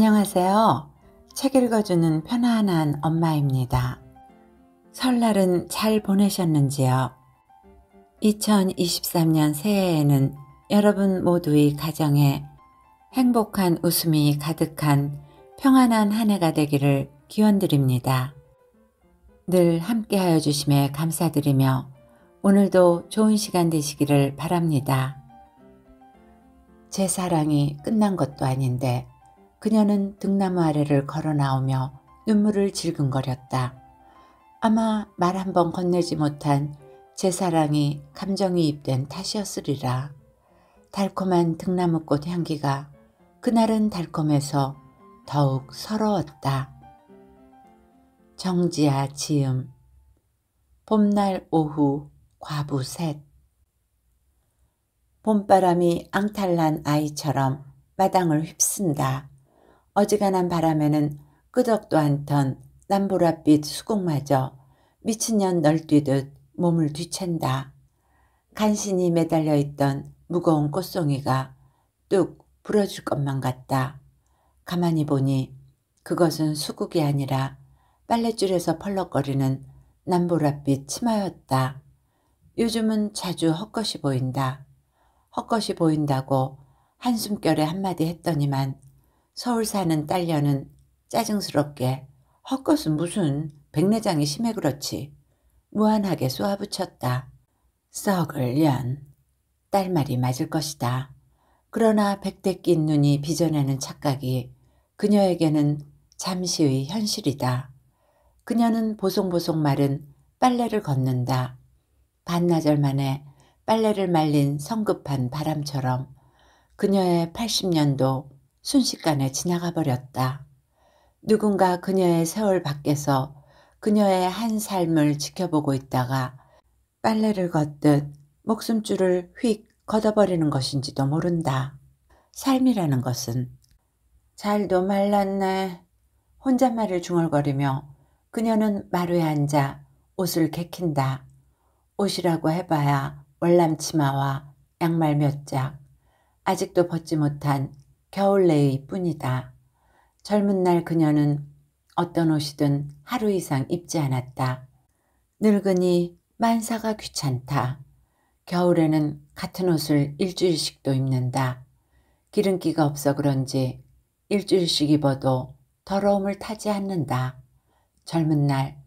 안녕하세요. 책 읽어주는 편안한 엄마입니다. 설날은 잘 보내셨는지요? 2023년 새해에는 여러분 모두의 가정에 행복한 웃음이 가득한 평안한 한 해가 되기를 기원드립니다. 늘 함께하여 주심에 감사드리며 오늘도 좋은 시간 되시기를 바랍니다. 제 사랑이 끝난 것도 아닌데 그녀는 등나무 아래를 걸어 나오며 눈물을 질근거렸다. 아마 말 한 번 건네지 못한 제 사랑이 감정이입된 탓이었으리라. 달콤한 등나무꽃 향기가 그날은 달콤해서 더욱 서러웠다. 정지아 지음. 봄날 오후 과부 셋. 봄바람이 앙탈난 아이처럼 마당을 휩쓴다. 어지간한 바람에는 끄덕도 않던 남보랏빛 수국마저 미친년 널뛰듯 몸을 뒤챈다. 간신히 매달려 있던 무거운 꽃송이가 뚝 부러질 것만 같다. 가만히 보니 그것은 수국이 아니라 빨랫줄에서 펄럭거리는 남보랏빛 치마였다. 요즘은 자주 헛것이 보인다. 헛것이 보인다고 한숨결에 한마디 했더니만 서울 사는 딸녀는 짜증스럽게 헛것은 무슨 백내장이 심해 그렇지 무한하게 쏘아붙였다. 썩을 년. 딸 말이 맞을 것이다. 그러나 백대 낀 눈이 빚어내는 착각이 그녀에게는 잠시의 현실이다. 그녀는 보송보송 마른 빨래를 걷는다. 반나절 만에 빨래를 말린 성급한 바람처럼 그녀의 80년도 순식간에 지나가 버렸다. 누군가 그녀의 세월 밖에서 그녀의 한 삶을 지켜보고 있다가 빨래를 걷듯 목숨줄을 휙 걷어버리는 것인지도 모른다. 삶이라는 것은. 잘도 말랐네. 혼잣말을 중얼거리며 그녀는 마루에 앉아 옷을 개킨다. 옷이라고 해봐야 월남치마와 양말 몇 짝, 아직도 벗지 못한 겨울내의 뿐이다. 젊은 날 그녀는 어떤 옷이든 하루 이상 입지 않았다. 늙으니 만사가 귀찮다. 겨울에는 같은 옷을 일주일씩도 입는다. 기름기가 없어 그런지 일주일씩 입어도 더러움을 타지 않는다. 젊은 날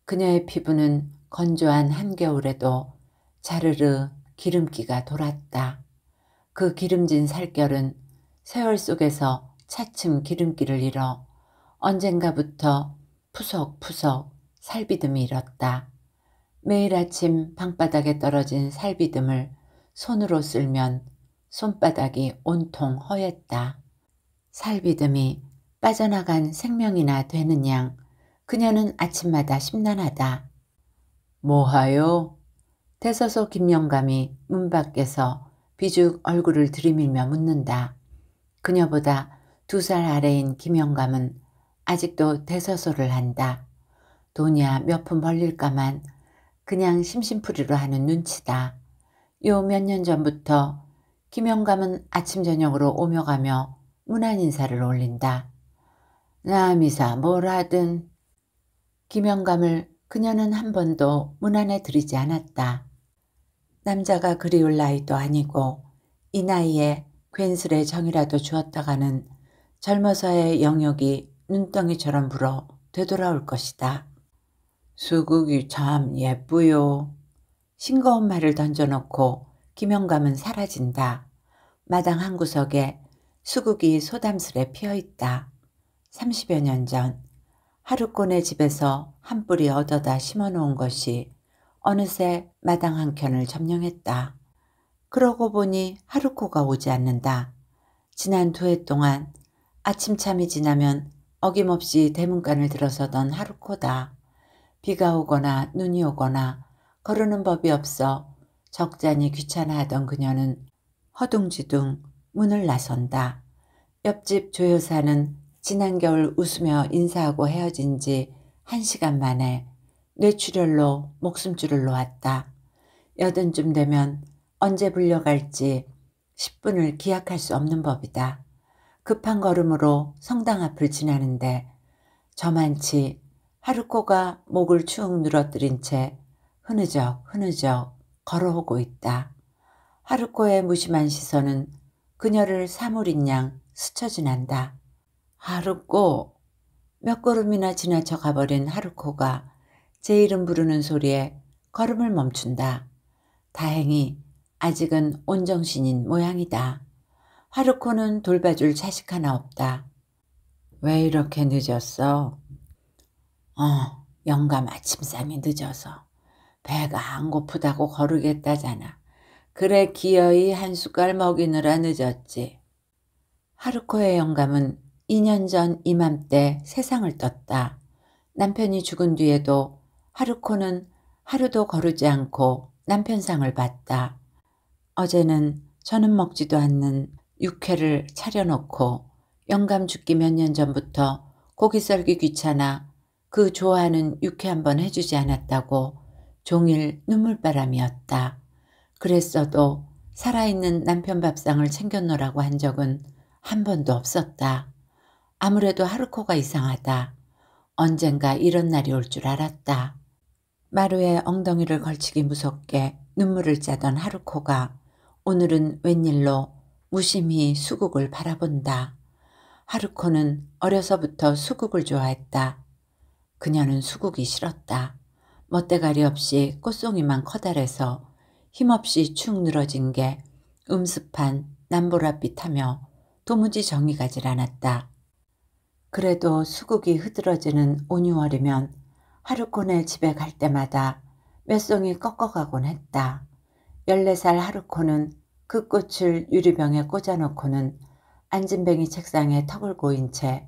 그녀의 피부는 건조한 한겨울에도 자르르 기름기가 돌았다. 그 기름진 살결은 세월 속에서 차츰 기름기를 잃어 언젠가부터 푸석푸석 살비듬이 일었다. 매일 아침 방바닥에 떨어진 살비듬을 손으로 쓸면 손바닥이 온통 허했다. 살비듬이 빠져나간 생명이나 되는 양 그녀는 아침마다 심란하다. 뭐하요? 대서소 김영감이 문 밖에서 비죽 얼굴을 들이밀며 묻는다. 그녀보다 2살 아래인 김영감은 아직도 대서소를 한다. 돈이야 몇 푼 벌릴까만 그냥 심심풀이로 하는 눈치다. 요 몇 년 전부터 김영감은 아침 저녁으로 오며 가며 문안 인사를 올린다. 남이사 뭘 하든. 김영감을 그녀는 한 번도 문안에 들이지 않았다. 남자가 그리울 나이도 아니고 이 나이에 괜스레 정이라도 주었다가는 젊어서의 영역이 눈덩이처럼 불어 되돌아올 것이다. 수국이 참 예쁘요. 싱거운 말을 던져놓고 김영감은 사라진다. 마당 한 구석에 수국이 소담스레 피어있다. 30여 년 전 하루꼬네 집에서 한 뿌리 얻어다 심어놓은 것이 어느새 마당 한켠을 점령했다. 그러고 보니 하루코가 오지 않는다. 지난 2해 동안 아침참이 지나면 어김없이 대문간을 들어서던 하루코다. 비가 오거나 눈이 오거나 거르는 법이 없어 적잖이 귀찮아하던 그녀는 허둥지둥 문을 나선다. 옆집 조 여사는 지난 겨울 웃으며 인사하고 헤어진 지 1시간 만에 뇌출혈로 목숨줄을 놓았다. 80쯤 되면 언제 불려갈지 10분을 기약할 수 없는 법이다. 급한 걸음으로 성당 앞을 지나는데 저만치 하루코가 목을 축 늘어뜨린 채 흐느적 걸어오고 있다. 하루코의 무심한 시선은 그녀를 사물인 양 스쳐 지난다. 하루코. 몇 걸음이나 지나쳐 가버린 하루코가 제 이름 부르는 소리에 걸음을 멈춘다. 다행히 아직은 온정신인 모양이다. 하루코는 돌봐줄 자식 하나 없다. 왜 이렇게 늦었어? 영감 아침잠이 늦어서 배가 안 고프다고 거르겠다잖아. 그래 기어이 한 숟갈 먹이느라 늦었지. 하루코의 영감은 2년 전 이맘때 세상을 떴다. 남편이 죽은 뒤에도 하루코는 하루도 거르지 않고 남편 상을 봤다. 어제는 저는 먹지도 않는 육회를 차려놓고 영감 죽기 몇 년 전부터 고기 썰기 귀찮아 그 좋아하는 육회 한번 해주지 않았다고 종일 눈물바람이었다. 그랬어도 살아있는 남편 밥상을 챙겨놓으라고 한 적은 한 번도 없었다. 아무래도 하루코가 이상하다. 언젠가 이런 날이 올 줄 알았다. 마루에 엉덩이를 걸치기 무섭게 눈물을 짜던 하루코가 오늘은 웬일로 무심히 수국을 바라본다. 하루코는 어려서부터 수국을 좋아했다. 그녀는 수국이 싫었다. 멋대가리 없이 꽃송이만 커다래서 힘없이 축 늘어진 게 음습한 남보랏빛하며 도무지 정이 가질 않았다. 그래도 수국이 흐드러지는 온유월이면 하루코네 집에 갈 때마다 몇 송이 꺾어가곤 했다. 14살 하루코는 그 꽃을 유리병에 꽂아놓고는 안진뱅이 책상에 턱을 고인 채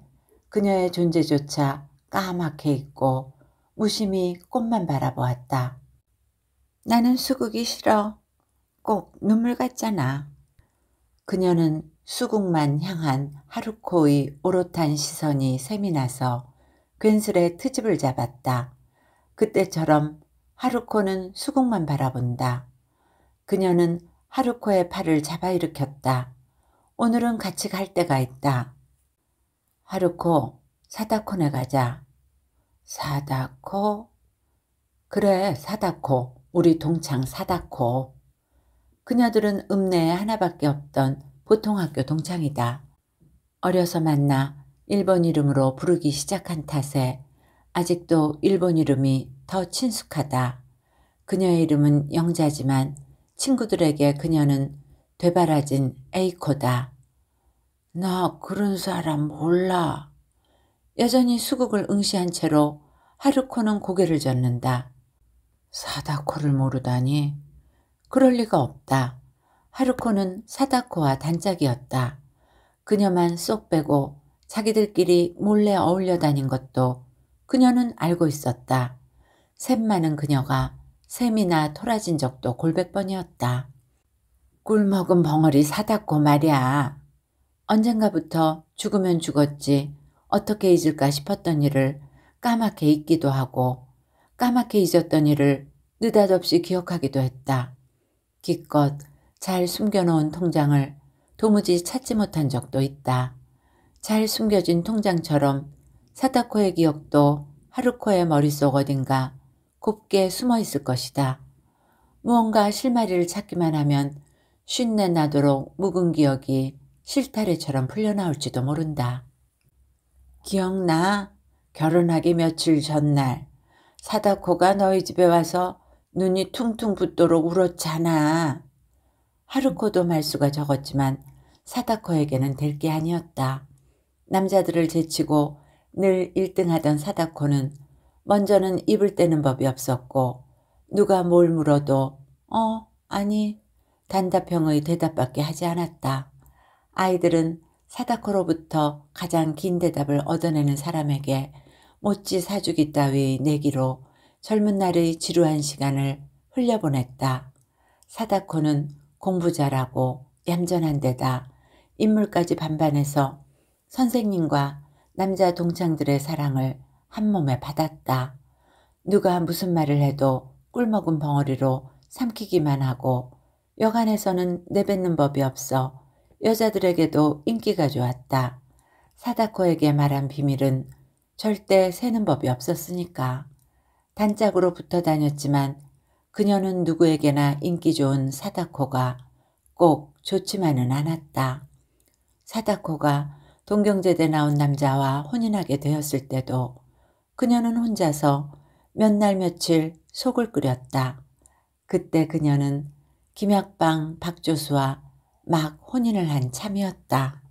그녀의 존재조차 까맣게 잊고 무심히 꽃만 바라보았다. 나는 수국이 싫어. 꼭 눈물 같잖아. 그녀는 수국만 향한 하루코의 오롯한 시선이 샘이 나서 괜스레 트집을 잡았다. 그때처럼 하루코는 수국만 바라본다. 그녀는 하루코의 팔을 잡아 일으켰다. 오늘은 같이 갈 데가 있다. 하루코, 사다코네 가자. 사다코? 그래, 사다코. 우리 동창 사다코. 그녀들은 읍내에 하나밖에 없던 보통 학교 동창이다. 어려서 만나 일본 이름으로 부르기 시작한 탓에 아직도 일본 이름이 더 친숙하다. 그녀의 이름은 영자지만 친구들에게 그녀는 되바라진 에이코다. 나 그런 사람 몰라. 여전히 수국을 응시한 채로 하루코는 고개를 젓는다. 사다코를 모르다니? 그럴 리가 없다. 하루코는 사다코와 단짝이었다. 그녀만 쏙 빼고 자기들끼리 몰래 어울려 다닌 것도 그녀는 알고 있었다. 샘 많은 그녀가 샘이나 토라진 적도 골백 번이었다. 꿀먹은 벙어리 사다코 말이야. 언젠가부터 죽으면 죽었지 어떻게 잊을까 싶었던 일을 까맣게 잊기도 하고 까맣게 잊었던 일을 느닷없이 기억하기도 했다. 기껏 잘 숨겨놓은 통장을 도무지 찾지 못한 적도 있다. 잘 숨겨진 통장처럼 사다코의 기억도 하루코의 머릿속 어딘가 곱게 숨어 있을 것이다. 무언가 실마리를 찾기만 하면 쉰내 나도록 묵은 기억이 실타래처럼 풀려나올지도 모른다. 기억나? 결혼하기 며칠 전날 사다코가 너희 집에 와서 눈이 퉁퉁 붓도록 울었잖아. 하루코도 말수가 적었지만 사다코에게는 될 게 아니었다. 남자들을 제치고 늘 1등하던 사다코는 먼저는 입을 떼는 법이 없었고 누가 뭘 물어도 아니 단답형의 대답밖에 하지 않았다. 아이들은 사다코로부터 가장 긴 대답을 얻어내는 사람에게 못지 사주기 따위 내기로 젊은 날의 지루한 시간을 흘려보냈다. 사다코는 공부 잘하고 얌전한 데다 인물까지 반반해서 선생님과 남자 동창들의 사랑을 한 몸에 받았다. 누가 무슨 말을 해도 꿀먹은 벙어리로 삼키기만 하고 여간에서는 내뱉는 법이 없어 여자들에게도 인기가 좋았다. 사다코에게 말한 비밀은 절대 새는 법이 없었으니까. 단짝으로 붙어 다녔지만 그녀는 누구에게나 인기 좋은 사다코가 꼭 좋지만은 않았다. 사다코가 동경제대 나온 남자와 혼인하게 되었을 때도 그녀는 혼자서 몇 날 며칠 속을 끓였다. 그때 그녀는 김약방 박조수와 막 혼인을 한 참이었다.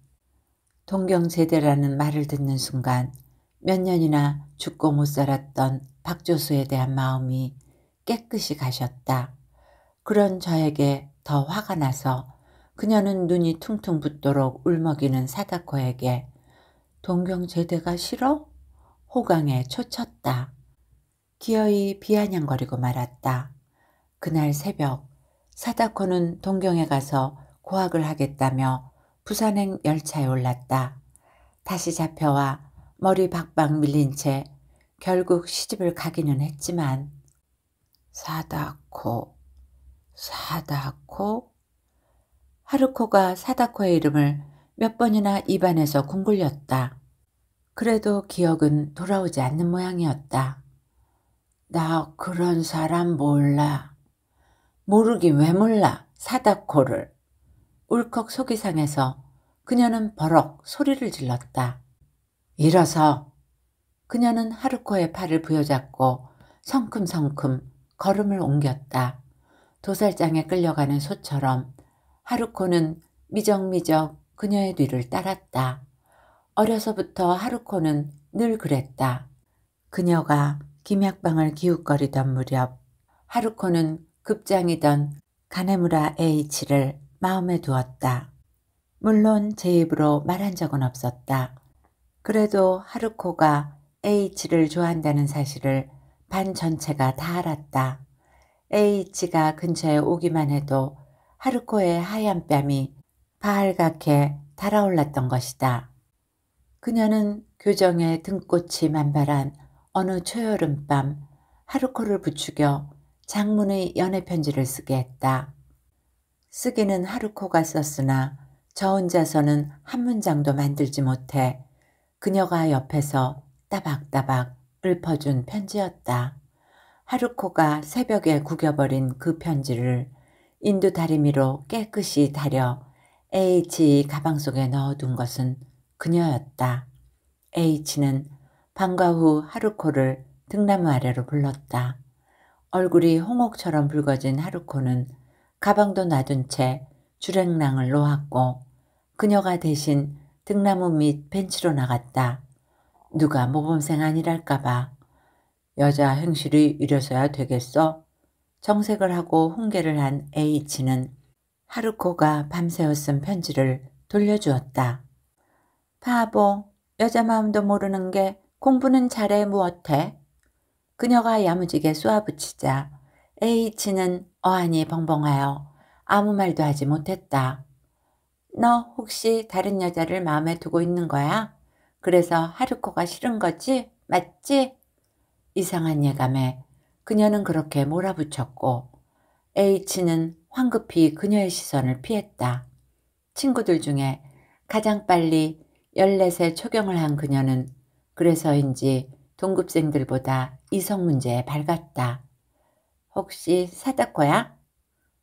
동경제대라는 말을 듣는 순간 몇 년이나 죽고 못 살았던 박조수에 대한 마음이 깨끗이 가셨다. 그런 저에게 더 화가 나서 그녀는 눈이 퉁퉁 붓도록 울먹이는 사다코에게 동경제대가 싫어? 호강에 초쳤다. 기어이 비아냥거리고 말았다. 그날 새벽 사다코는 동경에 가서 고학을 하겠다며 부산행 열차에 올랐다. 다시 잡혀와 머리 박박 밀린 채 결국 시집을 가기는 했지만 사다코, 사다코? 하루코가 사다코의 이름을 몇 번이나 입안에서 궁굴렸다. 그래도 기억은 돌아오지 않는 모양이었다. 나 그런 사람 몰라. 모르긴 왜 몰라, 사다코를. 울컥 속이 상해서 그녀는 버럭 소리를 질렀다. 일어서. 그녀는 하루코의 팔을 부여잡고 성큼성큼 걸음을 옮겼다. 도살장에 끌려가는 소처럼 하루코는 미적미적 그녀의 뒤를 따랐다. 어려서부터 하루코는 늘 그랬다. 그녀가 김약방을 기웃거리던 무렵 하루코는 급장이던 가네무라 H를 마음에 두었다. 물론 제 입으로 말한 적은 없었다. 그래도 하루코가 H를 좋아한다는 사실을 반 전체가 다 알았다. H가 근처에 오기만 해도 하루코의 하얀 뺨이 바알갛게 달아올랐던 것이다. 그녀는 교정에 등꽃이 만발한 어느 초여름밤 하루코를 부추겨 장문의 연애편지를 쓰게 했다. 쓰기는 하루코가 썼으나 저 혼자서는 한 문장도 만들지 못해 그녀가 옆에서 따박따박 읊어준 편지였다. 하루코가 새벽에 구겨버린 그 편지를 인두 다리미로 깨끗이 다려 H 가방 속에 넣어둔 것은 그녀였다. H는 방과 후 하루코를 등나무 아래로 불렀다. 얼굴이 홍옥처럼 붉어진 하루코는 가방도 놔둔 채 주랭랑을 놓았고 그녀가 대신 등나무 밑 벤치로 나갔다. 누가 모범생 아니랄까봐. 여자 행실이 이래서야 되겠어? 정색을 하고 훈계를 한 H는 하루코가 밤새워 쓴 편지를 돌려주었다. 바보, 여자 마음도 모르는 게 공부는 잘해 무엇해? 그녀가 야무지게 쏘아붙이자 H는 어안이 벙벙하여 아무 말도 하지 못했다. 너 혹시 다른 여자를 마음에 두고 있는 거야? 그래서 하루코가 싫은 거지? 맞지? 이상한 예감에 그녀는 그렇게 몰아붙였고 H는 황급히 그녀의 시선을 피했다. 친구들 중에 가장 빨리 14세 초경을 한 그녀는 그래서인지 동급생들보다 이성 문제에 밝았다. 혹시 사다코야?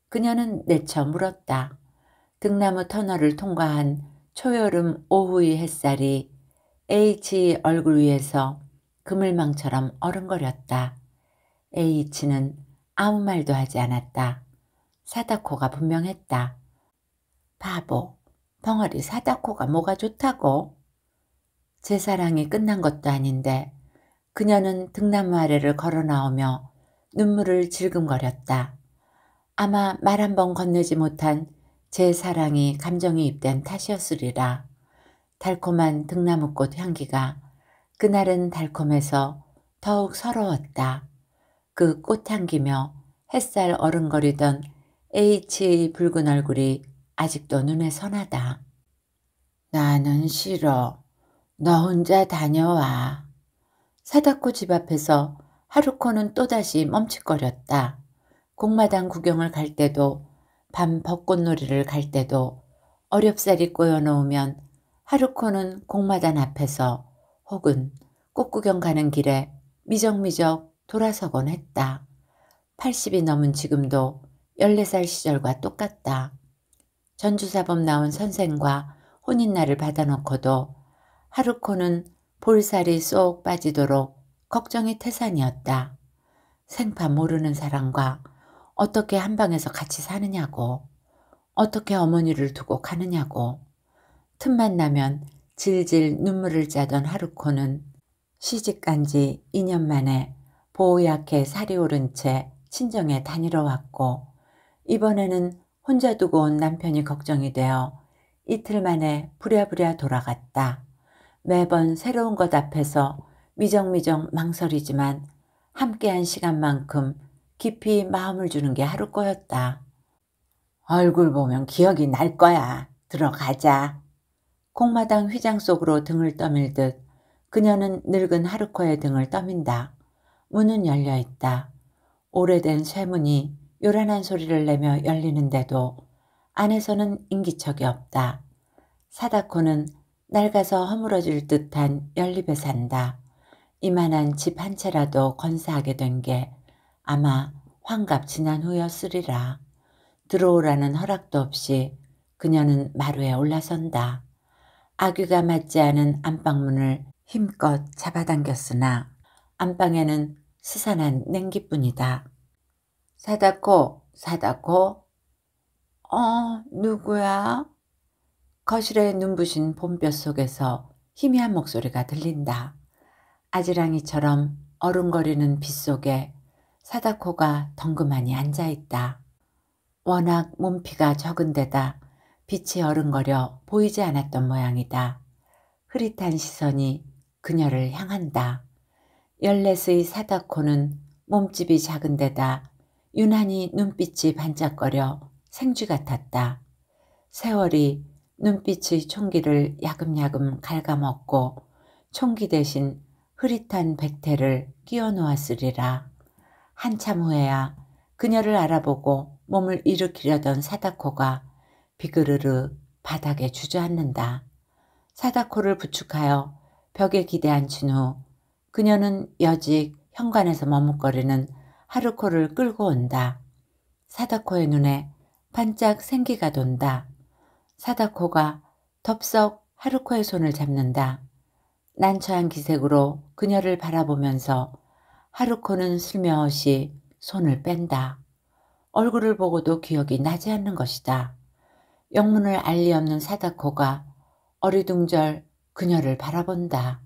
그녀는 내쳐 물었다. 등나무 터널을 통과한 초여름 오후의 햇살이 H 얼굴 위에서 그물망처럼 어른거렸다. H는 아무 말도 하지 않았다. 사다코가 분명했다. 바보, 벙어리 사다코가 뭐가 좋다고? 제 사랑이 끝난 것도 아닌데 그녀는 등나무 아래를 걸어 나오며 눈물을 질금거렸다. 아마 말 한 번 건네지 못한 제 사랑이 감정이입된 탓이었으리라. 달콤한 등나무꽃 향기가 그날은 달콤해서 더욱 서러웠다. 그 꽃향기며 햇살 어른거리던 H의 붉은 얼굴이 아직도 눈에 선하다. 나는 싫어. 너 혼자 다녀와. 사다코 집 앞에서 하루코는 또다시 멈칫거렸다. 공마당 구경을 갈 때도 밤 벚꽃놀이를 갈 때도 어렵사리 꼬여놓으면 하루코는 공마단 앞에서 혹은 꽃구경 가는 길에 미적미적 돌아서곤 했다. 80이 넘은 지금도 14살 시절과 똑같다. 전주사범 나온 선생과 혼인날을 받아놓고도 하루코는 볼살이 쏙 빠지도록 걱정이 태산이었다. 생파 모르는 사람과 어떻게 한방에서 같이 사느냐고, 어떻게 어머니를 두고 가느냐고, 틈만 나면 질질 눈물을 짜던 하루코는 시집간 지 2년 만에 보호약해 살이 오른 채 친정에 다니러 왔고, 이번에는 혼자 두고 온 남편이 걱정이 되어 이틀 만에 부랴부랴 돌아갔다. 매번 새로운 것 앞에서 미적미적 망설이지만 함께한 시간만큼 깊이 마음을 주는 게 하루코였다. 얼굴 보면 기억이 날 거야. 들어가자. 공마당 휘장 속으로 등을 떠밀듯 그녀는 늙은 하루코의 등을 떠민다. 문은 열려 있다. 오래된 쇠문이 요란한 소리를 내며 열리는데도 안에서는 인기척이 없다. 사다코는 낡아서 허물어질 듯한 연립에 산다. 이만한 집 한 채라도 건사하게 된 게 아마 환갑 지난 후였으리라. 들어오라는 허락도 없이 그녀는 마루에 올라선다. 아귀가 맞지 않은 안방문을 힘껏 잡아당겼으나 안방에는 스산한 냉기뿐이다. 사다코, 사다코? 누구야? 거실에 눈부신 봄볕 속에서 희미한 목소리가 들린다. 아지랑이처럼 어른거리는 빛 속에 사다코가 덩그마니 앉아있다. 워낙 몸피가 적은 데다 빛이 어른거려 보이지 않았던 모양이다. 흐릿한 시선이 그녀를 향한다. 14의 사다코는 몸집이 작은 데다 유난히 눈빛이 반짝거려 생쥐 같았다. 세월이 눈빛의 총기를 야금야금 갉아먹고 총기 대신 흐릿한 백태를 끼워 놓았으리라. 한참 후에야 그녀를 알아보고 몸을 일으키려던 사다코가 비그르르 바닥에 주저앉는다. 사다코를 부축하여 벽에 기대앉힌 후 그녀는 여직 현관에서 머뭇거리는 하루코를 끌고 온다. 사다코의 눈에 반짝 생기가 돈다. 사다코가 덥석 하루코의 손을 잡는다. 난처한 기색으로 그녀를 바라보면서 하루코는 슬며시 손을 뺀다. 얼굴을 보고도 기억이 나지 않는 것이다. 영문을 알 리 없는 사다코가 어리둥절 그녀를 바라본다.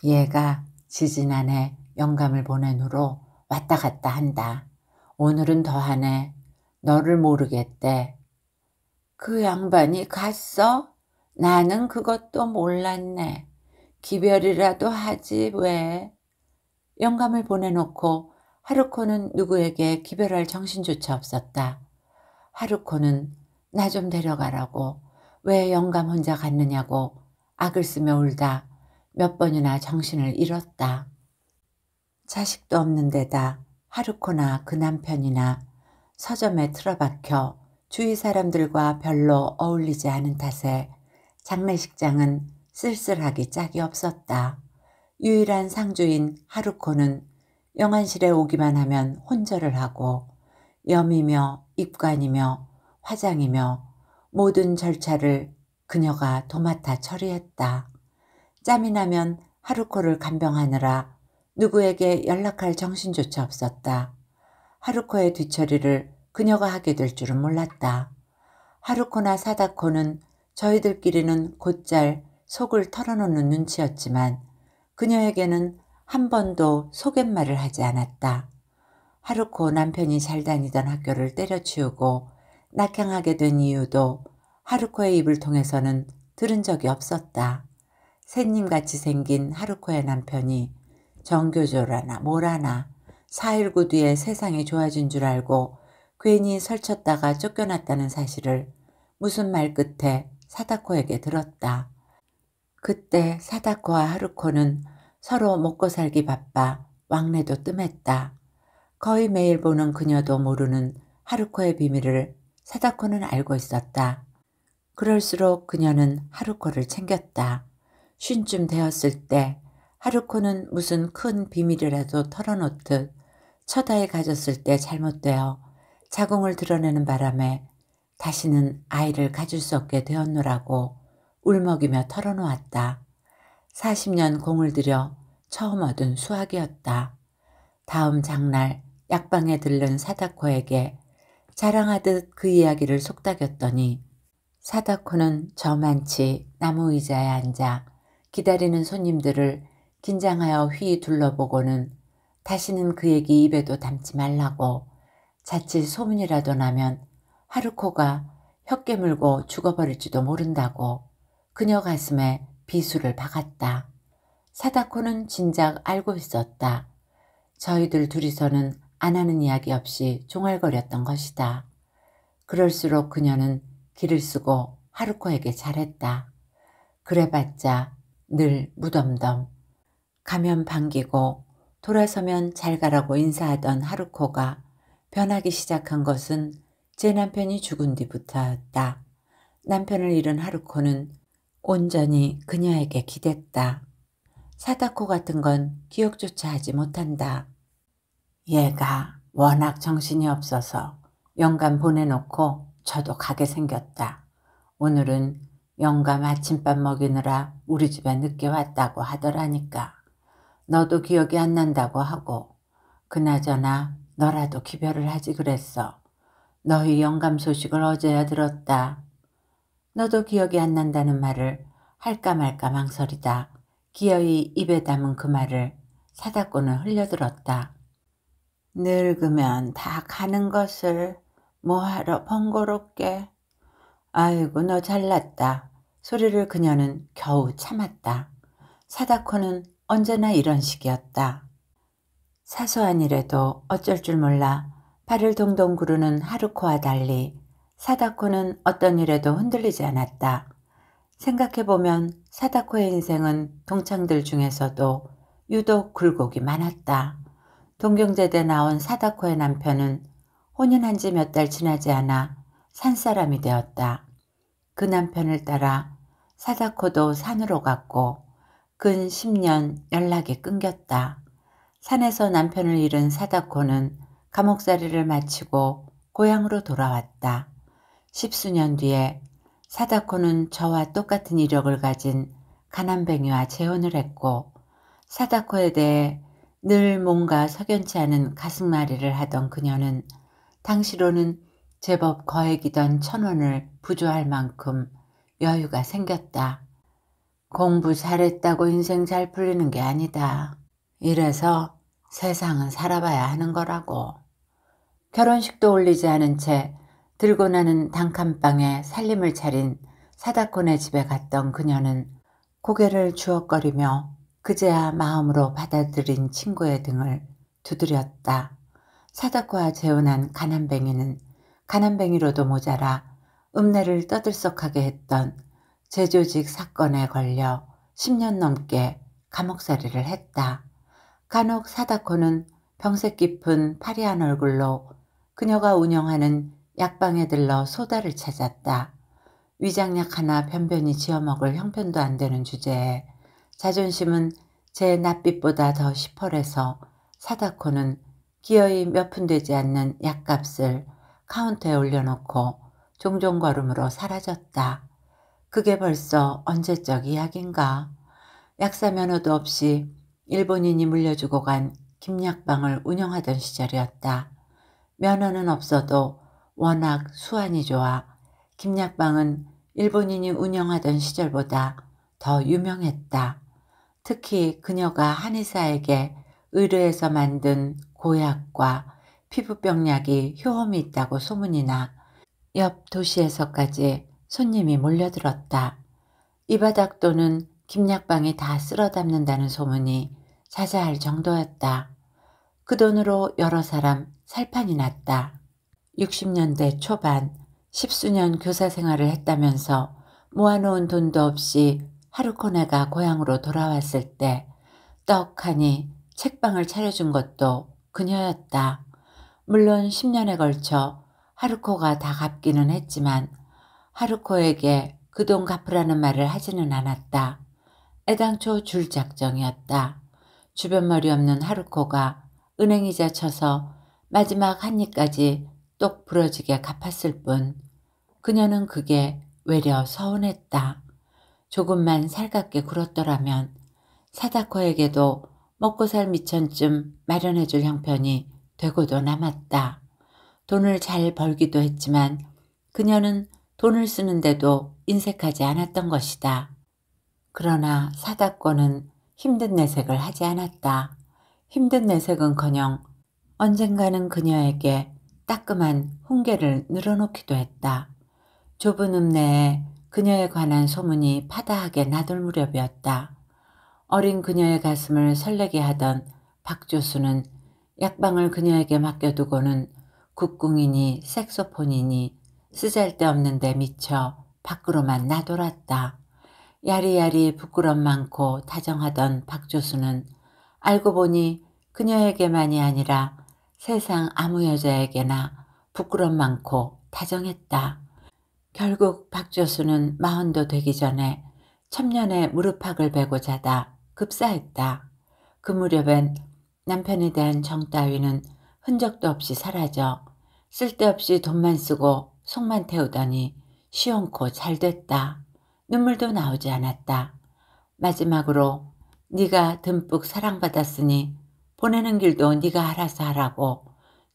얘가 지지난해 영감을 보낸 후로 왔다 갔다 한다. 오늘은 더하네. 너를 모르겠대. 그 양반이 갔어? 나는 그것도 몰랐네. 기별이라도 하지 왜. 영감을 보내놓고 하루코는 누구에게 기별할 정신조차 없었다. 하루코는 나 좀 데려가라고 왜 영감 혼자 갔느냐고 악을 쓰며 울다 몇 번이나 정신을 잃었다. 자식도 없는 데다 하루코나 그 남편이나 서점에 틀어박혀 주위 사람들과 별로 어울리지 않은 탓에 장례식장은 쓸쓸하기 짝이 없었다. 유일한 상주인 하루코는 영안실에 오기만 하면 혼절을 하고 염이며 입관이며 화장이며 모든 절차를 그녀가 도맡아 처리했다. 짬이 나면 하루코를 간병하느라 누구에게 연락할 정신조차 없었다. 하루코의 뒤처리를 그녀가 하게 될 줄은 몰랐다. 하루코나 사다코는 저희들끼리는 곧잘 속을 털어놓는 눈치였지만 그녀에게는 한 번도 속갯말을 하지 않았다. 하루코 남편이 잘 다니던 학교를 때려치우고 낙향하게 된 이유도 하루코의 입을 통해서는 들은 적이 없었다. 새님같이 생긴 하루코의 남편이 정교조라나 뭐라나 4.19 뒤에 세상이 좋아진 줄 알고 괜히 설쳤다가 쫓겨났다는 사실을 무슨 말 끝에 사다코에게 들었다. 그때 사다코와 하루코는 서로 먹고 살기 바빠 왕래도 뜸했다. 거의 매일 보는 그녀도 모르는 하루코의 비밀을 사다코는 알고 있었다. 그럴수록 그녀는 하루코를 챙겼다. 쉰쯤 되었을 때 하루코는 무슨 큰 비밀이라도 털어놓듯 첫 아이 가졌을 때 잘못되어 자궁을 드러내는 바람에 다시는 아이를 가질 수 없게 되었노라고 울먹이며 털어놓았다. 40년 공을 들여 처음 얻은 수확이었다. 다음 장날 약방에 들른 사다코에게 자랑하듯 그 이야기를 속닥였더니 사다코는 저만치 나무 의자에 앉아 기다리는 손님들을 긴장하여 휘 둘러보고는 다시는 그 얘기 입에도 담지 말라고 자칫 소문이라도 나면 하루코가 혀 깨물고 죽어버릴지도 모른다고 그녀 가슴에 비수를 박았다. 사다코는 진작 알고 있었다. 저희들 둘이서는 안 하는 이야기 없이 종알거렸던 것이다. 그럴수록 그녀는 기를 쓰고 하루코에게 잘했다. 그래봤자 늘 무덤덤. 가면 반기고 돌아서면 잘 가라고 인사하던 하루코가 변하기 시작한 것은 제 남편이 죽은 뒤부터였다. 남편을 잃은 하루코는 온전히 그녀에게 기댔다. 사다코 같은 건 기억조차 하지 못한다. 얘가 워낙 정신이 없어서 영감 보내놓고 저도 가게 생겼다. 오늘은 영감 아침밥 먹이느라 우리 집에 늦게 왔다고 하더라니까. 너도 기억이 안 난다고 하고 그나저나 너라도 기별을 하지 그랬어. 너희 영감 소식을 어제야 들었다. 너도 기억이 안 난다는 말을 할까 말까 망설이다 기어이 입에 담은 그 말을 사다코는 흘려들었다. 늙으면 다 가는 것을 뭐하러 번거롭게. 아이고 너 잘났다. 소리를 그녀는 겨우 참았다. 사다코는 언제나 이런 식이었다. 사소한 일에도 어쩔 줄 몰라 발을 동동 구르는 하루코와 달리 사다코는 어떤 일에도 흔들리지 않았다. 생각해보면 사다코의 인생은 동창들 중에서도 유독 굴곡이 많았다. 동경제대 나온 사다코의 남편은 혼인한 지 몇 달 지나지 않아 산사람이 되었다. 그 남편을 따라 사다코도 산으로 갔고 근 10년 연락이 끊겼다. 산에서 남편을 잃은 사다코는 감옥살이를 마치고 고향으로 돌아왔다. 10수년 뒤에 사다코는 저와 똑같은 이력을 가진 가난뱅이와 재혼을 했고 사다코에 대해 늘 뭔가 석연치 않은 가슴앓이를 하던 그녀는 당시로는 제법 거액이던 1,000원을 부조할 만큼 여유가 생겼다. 공부 잘했다고 인생 잘 풀리는 게 아니다. 이래서 세상은 살아봐야 하는 거라고. 결혼식도 올리지 않은 채 들고 나는 단칸방에 살림을 차린 사다코네 집에 갔던 그녀는 고개를 주걱거리며 그제야 마음으로 받아들인 친구의 등을 두드렸다. 사다코와 재혼한 가난뱅이는 가난뱅이로도 모자라 읍내를 떠들썩하게 했던 제조직 사건에 걸려 10년 넘게 감옥살이를 했다. 간혹 사다코는 병색 깊은 파리한 얼굴로 그녀가 운영하는 약방에 들러 소다를 찾았다. 위장약 하나 변변히 지어먹을 형편도 안 되는 주제에 자존심은 제 낯빛보다 더 시퍼래서 사다코는 기어이 몇 푼 되지 않는 약값을 카운터에 올려놓고 종종 걸음으로 사라졌다. 그게 벌써 언제적 이야기인가. 약사 면허도 없이 일본인이 물려주고 간 김약방을 운영하던 시절이었다. 면허는 없어도 워낙 수완이 좋아 김약방은 일본인이 운영하던 시절보다 더 유명했다. 특히 그녀가 한의사에게 의뢰해서 만든 고약과 피부병약이 효험이 있다고 소문이 나 옆 도시에서까지 손님이 몰려들었다. 이 바닥도는 김약방이 다 쓸어 담는다는 소문이 자자할 정도였다. 그 돈으로 여러 사람 살판이 났다. 60년대 초반 10수년 교사 생활을 했다면서 모아놓은 돈도 없이 하루코네가 고향으로 돌아왔을 때 떡하니 책방을 차려준 것도 그녀였다. 물론 10년에 걸쳐 하루코가 다 갚기는 했지만 하루코에게 그 돈 갚으라는 말을 하지는 않았다. 애당초 줄 작정이었다. 주변머리 없는 하루코가 은행이자 쳐서 마지막 한 입까지 똑 부러지게 갚았을 뿐 그녀는 그게 외려 서운했다. 조금만 살갑게 굴었더라면 사다코에게도 먹고 살 미천쯤 마련해줄 형편이 되고도 남았다. 돈을 잘 벌기도 했지만 그녀는 돈을 쓰는데도 인색하지 않았던 것이다. 그러나 사다코는 힘든 내색을 하지 않았다. 힘든 내색은커녕 언젠가는 그녀에게 따끔한 훈계를 늘어놓기도 했다. 좁은 읍내에 그녀에 관한 소문이 파다하게 나돌 무렵이었다. 어린 그녀의 가슴을 설레게 하던 박조수는 약방을 그녀에게 맡겨두고는 국궁이니 색소폰이니 쓰잘데없는 데 미쳐 밖으로만 나돌았다. 야리야리 부끄럼 많고 다정하던 박조수는 알고 보니 그녀에게만이 아니라 세상 아무 여자에게나 부끄럼 많고 다정했다. 결국 박조수는 마흔도 되기 전에 첩년의 무릎팍을 베고 자다 급사했다. 그 무렵엔 남편에 대한 정 따위는 흔적도 없이 사라져 쓸데없이 돈만 쓰고 속만 태우더니 시원코 잘됐다. 눈물도 나오지 않았다. 마지막으로 네가 듬뿍 사랑받았으니 보내는 길도 네가 알아서 하라고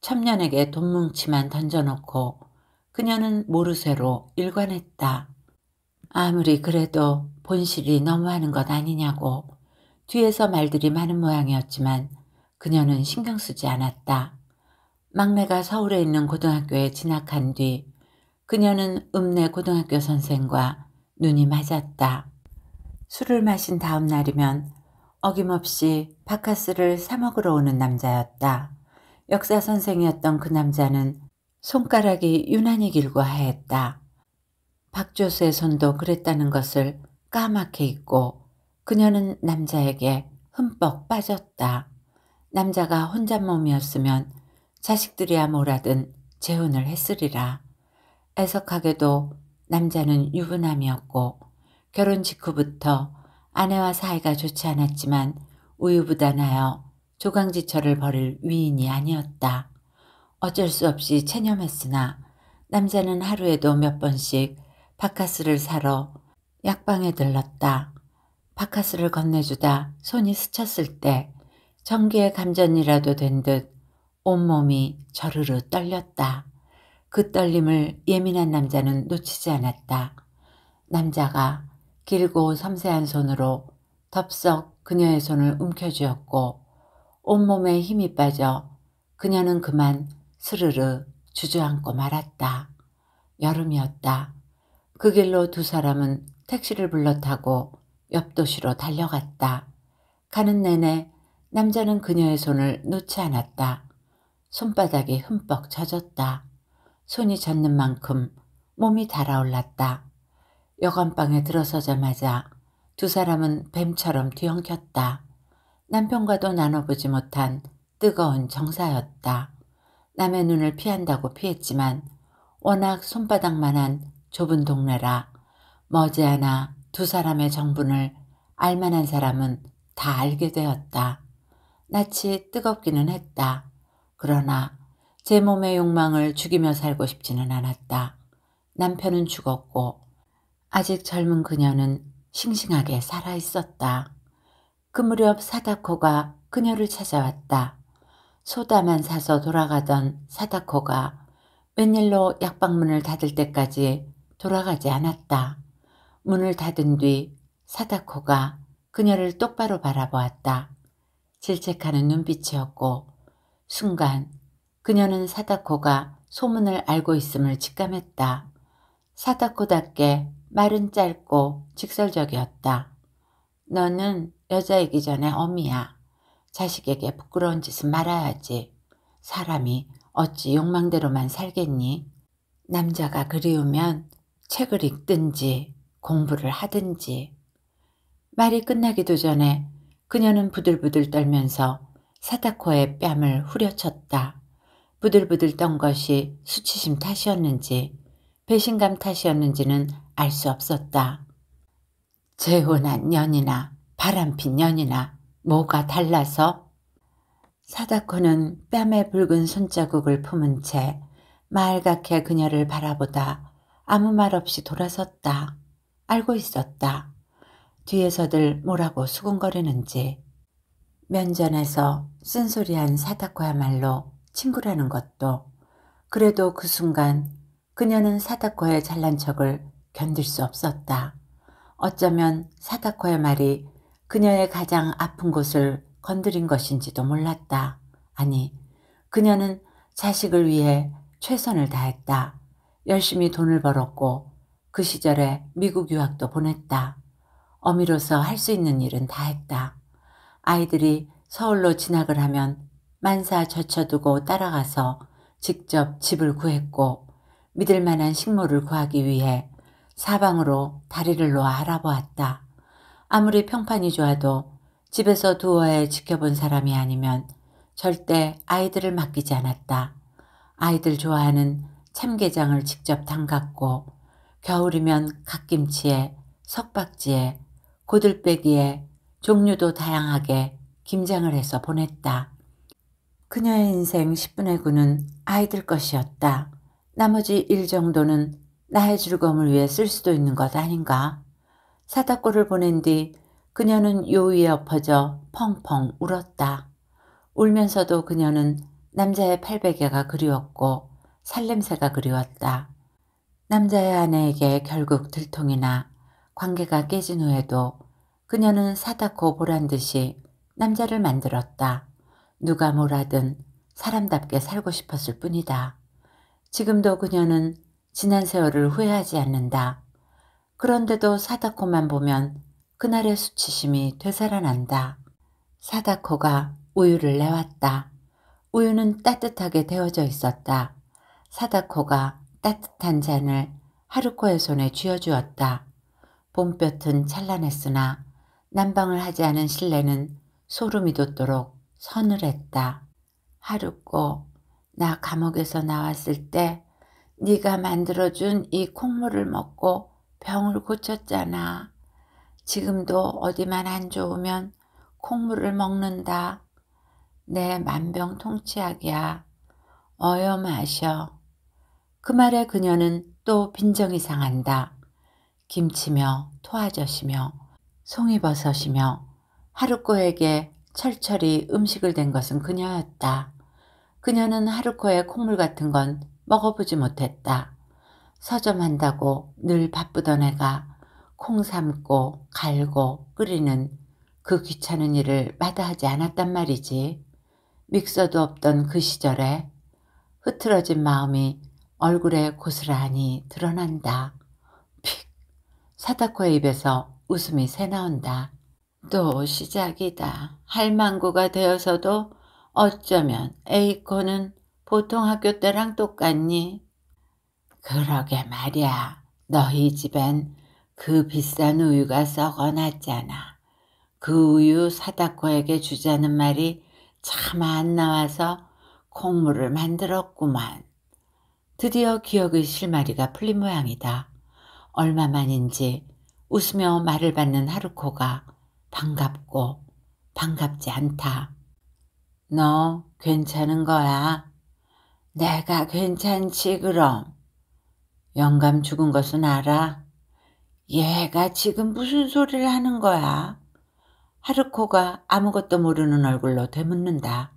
첩년에게 돈 뭉치만 던져놓고 그녀는 모르쇠로 일관했다. 아무리 그래도 본실이 너무하는 것 아니냐고. 뒤에서 말들이 많은 모양이었지만 그녀는 신경 쓰지 않았다. 막내가 서울에 있는 고등학교에 진학한 뒤 그녀는 읍내 고등학교 선생과 눈이 맞았다. 술을 마신 다음 날이면 어김없이 바카스를 사 먹으러 오는 남자였다. 역사 선생이었던 그 남자는 손가락이 유난히 길고 하였다. 박조수의 손도 그랬다는 것을 까맣게 잊고 그녀는 남자에게 흠뻑 빠졌다. 남자가 혼잣몸이었으면 자식들이야 뭐라든 재혼을 했으리라. 애석하게도 남자는 유부남이었고 결혼 직후부터 아내와 사이가 좋지 않았지만 우유부단하여 조강지처를 벌일 위인이 아니었다. 어쩔 수 없이 체념했으나 남자는 하루에도 몇 번씩 바카스를 사러 약방에 들렀다. 바카스를 건네주다 손이 스쳤을 때 전기의 감전이라도 된 듯 온몸이 저르르 떨렸다. 그 떨림을 예민한 남자는 놓치지 않았다. 남자가 길고 섬세한 손으로 덥석 그녀의 손을 움켜쥐었고 온몸에 힘이 빠져 그녀는 그만 스르르 주저앉고 말았다. 여름이었다. 그 길로 두 사람은 택시를 불러 타고 옆 도시로 달려갔다. 가는 내내 남자는 그녀의 손을 놓지 않았다. 손바닥이 흠뻑 젖었다. 손이 젖는 만큼 몸이 달아올랐다. 여관방에 들어서자마자 두 사람은 뱀처럼 뒤엉켰다. 남편과도 나눠보지 못한 뜨거운 정사였다. 남의 눈을 피한다고 피했지만 워낙 손바닥만한 좁은 동네라 머지않아 두 사람의 정분을 알만한 사람은 다 알게 되었다. 낯이 뜨겁기는 했다. 그러나 제 몸의 욕망을 죽이며 살고 싶지는 않았다. 남편은 죽었고 아직 젊은 그녀는 싱싱하게 살아있었다. 그 무렵 사다코가 그녀를 찾아왔다. 소다만 사서 돌아가던 사다코가 웬일로 약방문을 닫을 때까지 돌아가지 않았다. 문을 닫은 뒤 사다코가 그녀를 똑바로 바라보았다. 질책하는 눈빛이었고 순간 그녀는 사다코가 소문을 알고 있음을 직감했다. 사다코답게 말은 짧고 직설적이었다. 너는 여자이기 전에 어미야. 자식에게 부끄러운 짓은 말아야지. 사람이 어찌 욕망대로만 살겠니? 남자가 그리우면 책을 읽든지 공부를 하든지. 말이 끝나기도 전에 그녀는 부들부들 떨면서 사다코의 뺨을 후려쳤다. 부들부들 떤 것이 수치심 탓이었는지 배신감 탓이었는지는 알 수 없었다. 재혼한 년이나 바람핀 년이나 뭐가 달라서? 사다코는 뺨에 붉은 손자국을 품은 채 말갛게 그녀를 바라보다 아무 말 없이 돌아섰다. 알고 있었다. 뒤에서들 뭐라고 수군거리는지. 면전에서 쓴소리한 사다코야말로 친구라는 것도. 그래도 그 순간 그녀는 사다코의 잘난 척을 견딜 수 없었다. 어쩌면 사다코의 말이 그녀의 가장 아픈 곳을 건드린 것인지도 몰랐다. 아니, 그녀는 자식을 위해 최선을 다했다. 열심히 돈을 벌었고 그 시절에 미국 유학도 보냈다. 어미로서 할 수 있는 일은 다 했다. 아이들이 서울로 진학을 하면 만사 젖혀두고 따라가서 직접 집을 구했고 믿을 만한 식모를 구하기 위해 사방으로 다리를 놓아 알아보았다. 아무리 평판이 좋아도 집에서 두어해 지켜본 사람이 아니면 절대 아이들을 맡기지 않았다. 아이들 좋아하는 참게장을 직접 담갔고 겨울이면 갓김치에 석박지에 고들빼기에 종류도 다양하게 김장을 해서 보냈다. 그녀의 인생 10분의 9는 아이들 것이었다. 나머지 일 정도는 나의 즐거움을 위해 쓸 수도 있는 것 아닌가. 사다코를 보낸 뒤 그녀는 요위에 엎어져 펑펑 울었다. 울면서도 그녀는 남자의 팔베개가 그리웠고 살냄새가 그리웠다. 남자의 아내에게 결국 들통이나 관계가 깨진 후에도 그녀는 사다코 보란 듯이 남자를 만들었다. 누가 뭐라든 사람답게 살고 싶었을 뿐이다. 지금도 그녀는 지난 세월을 후회하지 않는다. 그런데도 사다코만 보면 그날의 수치심이 되살아난다. 사다코가 우유를 내왔다. 우유는 따뜻하게 데워져 있었다. 사다코가 따뜻한 잔을 하루코의 손에 쥐어주었다. 봄볕은 찬란했으나 난방을 하지 않은 실내는 소름이 돋도록 서늘했다. 하루코, 나 감옥에서 나왔을 때 네가 만들어준 이 콩물을 먹고 병을 고쳤잖아. 지금도 어디만 안 좋으면 콩물을 먹는다. 내 만병통치약이야. 어여 마셔. 그 말에 그녀는 또 빈정이 상한다. 김치며 토아젓이며 송이버섯이며 하루코에게 철철이 음식을 댄 것은 그녀였다. 그녀는 하루코의 콩물 같은 건 먹어보지 못했다. 서점한다고 늘 바쁘던 애가 콩 삶고 갈고 끓이는 그 귀찮은 일을 마다하지 않았단 말이지. 믹서도 없던 그 시절에 흐트러진 마음이 얼굴에 고스란히 드러난다. 픽! 사다코의 입에서 웃음이 새나온다. 또 시작이다. 할망구가 되어서도 어쩌면 에이코는 보통 학교 때랑 똑같니? 그러게 말이야. 너희 집엔 그 비싼 우유가 썩어놨잖아. 그 우유 사다코에게 주자는 말이 참 안 나와서 콩물을 만들었구만. 드디어 기억의 실마리가 풀린 모양이다. 얼마만인지 웃으며 말을 받는 하루코가 반갑고 반갑지 않다. 너 괜찮은 거야? 내가 괜찮지 그럼. 영감 죽은 것은 알아? 얘가 지금 무슨 소리를 하는 거야? 하루코가 아무것도 모르는 얼굴로 되묻는다.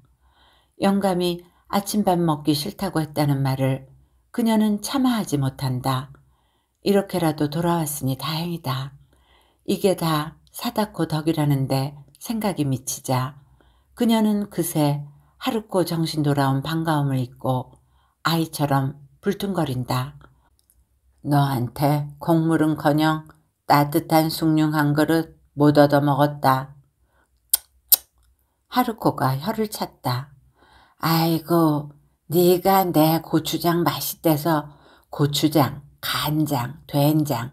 영감이 아침밥 먹기 싫다고 했다는 말을 그녀는 참아하지 못한다. 이렇게라도 돌아왔으니 다행이다. 이게 다 사다코 덕이라는데 생각이 미치자 그녀는 그새 하루코 정신 돌아온 반가움을 잊고 아이처럼 불퉁거린다. 너한테 콩물은커녕 따뜻한 숭늉 한 그릇 못 얻어먹었다. 하루코가 혀를 찼다. 아이고, 네가 내 고추장 맛있대서 고추장, 간장, 된장,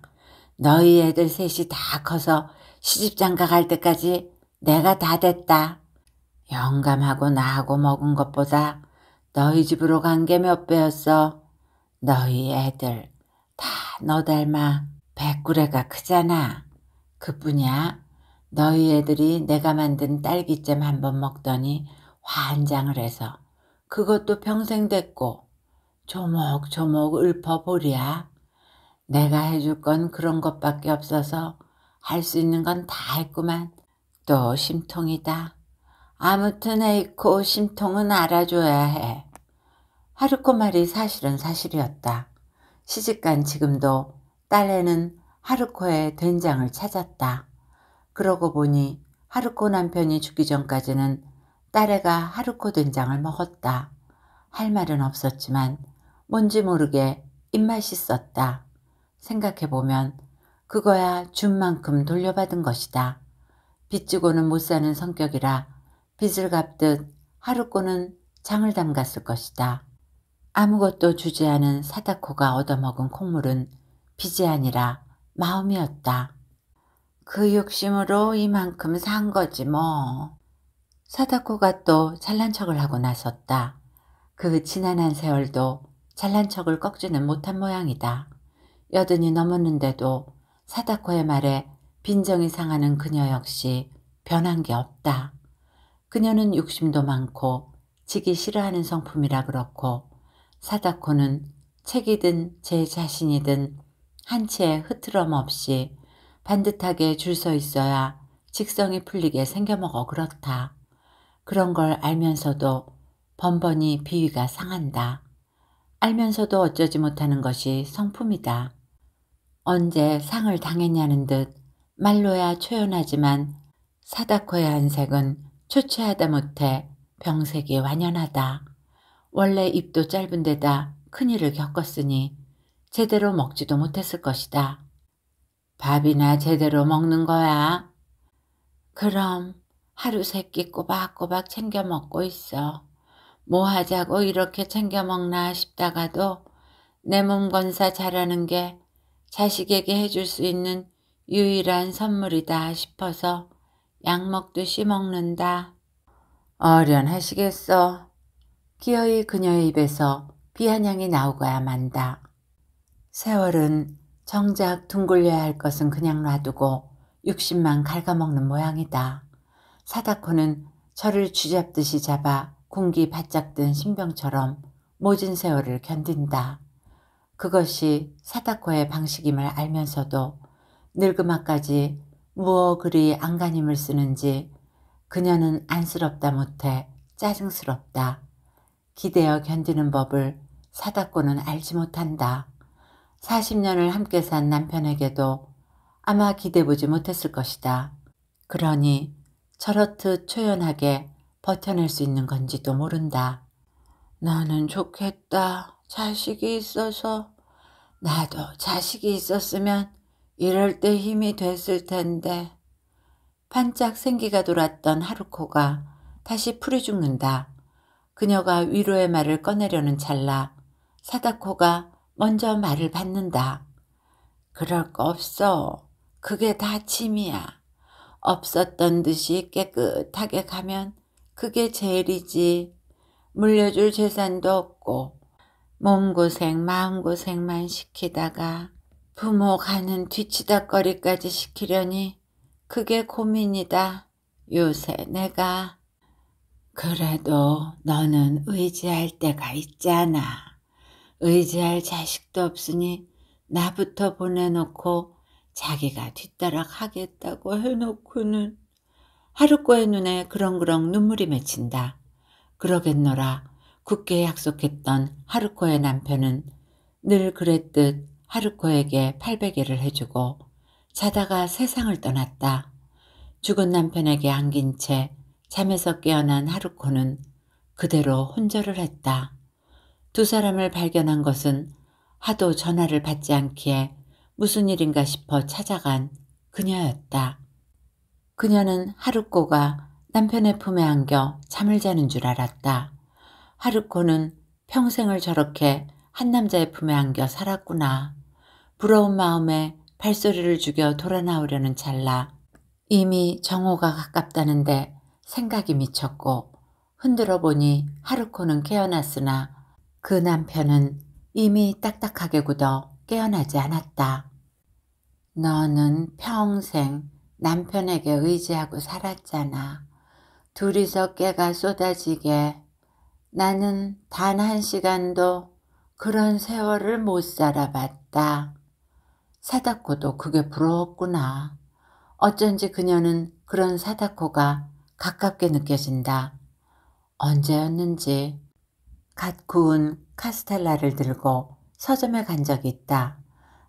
너희 애들 셋이 다 커서 시집장가 갈 때까지 내가 다 됐다. 영감하고 나하고 먹은 것보다 너희 집으로 간 게 몇 배였어. 너희 애들 다 너 닮아 배꾸레가 크잖아. 그뿐이야. 너희 애들이 내가 만든 딸기잼 한번 먹더니 환장을 해서 그것도 평생 됐고 조목조목 읊어보랴. 내가 해줄 건 그런 것밖에 없어서 할 수 있는 건 다 했구만. 또 심통이다. 아무튼 에이코 심통은 알아줘야 해. 하루코 말이 사실은 사실이었다. 시집간 지금도 딸애는 하루코의 된장을 찾았다. 그러고 보니 하루코 남편이 죽기 전까지는 딸애가 하루코 된장을 먹었다. 할 말은 없었지만 뭔지 모르게 입맛이 있었다. 생각해보면 그거야 준 만큼 돌려받은 것이다. 빚지고는 못 사는 성격이라 빚을 갚듯 하루코는 장을 담갔을 것이다. 아무것도 주지 않은 사다코가 얻어먹은 콩물은 빚이 아니라 마음이었다. 그 욕심으로 이만큼 산 거지 뭐. 사다코가 또 잘난 척을 하고 나섰다. 그 지난한 세월도 잘난 척을 꺾지는 못한 모양이다. 80이 넘었는데도 사다코의 말에 빈정이 상하는 그녀 역시 변한 게 없다. 그녀는 욕심도 많고 지기 싫어하는 성품이라 그렇고 사다코는 책이든 제 자신이든 한치의 흐트럼 없이 반듯하게 줄 서 있어야 직성이 풀리게 생겨먹어 그렇다. 그런 걸 알면서도 번번이 비위가 상한다. 알면서도 어쩌지 못하는 것이 성품이다. 언제 상을 당했냐는 듯 말로야 초연하지만 사다코의 안색은 초췌하다 못해 병색이 완연하다. 원래 입도 짧은 데다 큰일을 겪었으니 제대로 먹지도 못했을 것이다. 밥이나 제대로 먹는 거야? 그럼 하루 세끼 꼬박꼬박 챙겨 먹고 있어. 뭐 하자고 이렇게 챙겨 먹나 싶다가도 내 몸 건사 잘하는 게 자식에게 해줄 수 있는 유일한 선물이다 싶어서 약 먹듯이 먹는다. 어련하시겠어. 기어이 그녀의 입에서 비아냥이 나오고야 만다. 세월은 정작 둥글려야 할 것은 그냥 놔두고 육신만 갉아먹는 모양이다. 사다코는 저를 쥐잡듯이 잡아 군기 바짝 든 신병처럼 모진 세월을 견딘다. 그것이 사다코의 방식임을 알면서도 늙음아까지 무어 그리 안간힘을 쓰는지 그녀는 안쓰럽다 못해 짜증스럽다. 기대어 견디는 법을 사다코는 알지 못한다. 40년을 함께 산 남편에게도 아마 기대보지 못했을 것이다. 그러니 저렇듯 초연하게 버텨낼 수 있는 건지도 모른다. 나는 좋겠다. 자식이 있어서. 나도 자식이 있었으면 이럴 때 힘이 됐을 텐데. 반짝 생기가 돌았던 하루코가 다시 풀이 죽는다. 그녀가 위로의 말을 꺼내려는 찰나 사다코가 먼저 말을 받는다. 그럴 거 없어. 그게 다 짐이야. 없었던 듯이 깨끗하게 가면 그게 제일이지. 물려줄 재산도 없고 몸고생 마음고생만 시키다가 부모 가는 뒤치다거리까지 시키려니 그게 고민이다. 요새 내가. 그래도 너는 의지할 때가 있잖아. 의지할 자식도 없으니 나부터 보내놓고 자기가 뒤따라 하겠다고 해놓고는. 하루코의 눈에 그렁그렁 눈물이 맺힌다. 그러겠노라. 굳게 약속했던 하루코의 남편은 늘 그랬듯 하루코에게 팔베개를 해주고 자다가 세상을 떠났다. 죽은 남편에게 안긴 채 잠에서 깨어난 하루코는 그대로 혼절을 했다. 두 사람을 발견한 것은 하도 전화를 받지 않기에 무슨 일인가 싶어 찾아간 그녀였다. 그녀는 하루코가 남편의 품에 안겨 잠을 자는 줄 알았다. 하루코는 평생을 저렇게 한 남자의 품에 안겨 살았구나. 부러운 마음에 발소리를 죽여 돌아 나오려는 찰나 이미 정오가 가깝다는데 생각이 미쳤고 흔들어 보니 하루코는 깨어났으나 그 남편은 이미 딱딱하게 굳어 깨어나지 않았다. 너는 평생 남편에게 의지하고 살았잖아. 둘이서 깨가 쏟아지게. 나는 단 1시간도 그런 세월을 못 살아봤다. 사다코도 그게 부러웠구나. 어쩐지 그녀는 그런 사다코가 가깝게 느껴진다. 언제였는지 갓 구운 카스텔라를 들고 서점에 간 적이 있다.